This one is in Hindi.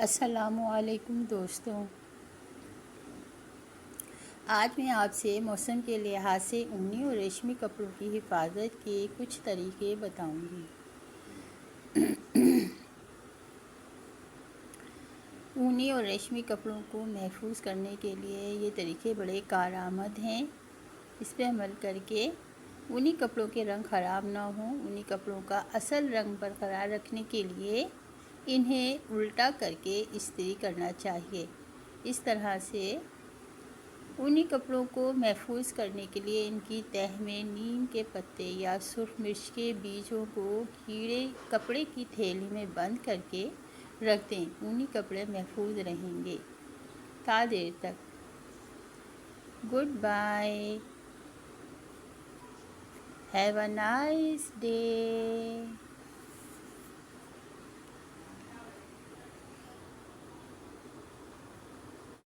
अस्सलामुअलैकुम दोस्तों, आज मैं आपसे मौसम के लिहाज से ऊनी और रेशमी कपड़ों की हिफाजत के कुछ तरीके बताऊंगी। ऊनी और रेशमी कपड़ों को महफूज करने के लिए ये तरीके बड़े कारआमद हैं। इस पर अमल करके ऊनी कपड़ों के रंग ख़राब ना हों, ऊनी कपड़ों का असल रंग बरकरार रखने के लिए इन्हें उल्टा करके इस्त्री करना चाहिए। इस तरह से ऊनी कपड़ों को महफूज करने के लिए इनकी तह में नीम के पत्ते या सुर्ख मिर्च के बीजों को कीड़े कपड़े की थैली में बंद करके रख दें। ऊनी कपड़े महफूज रहेंगे ता देर तक। Good bye, have a nice day.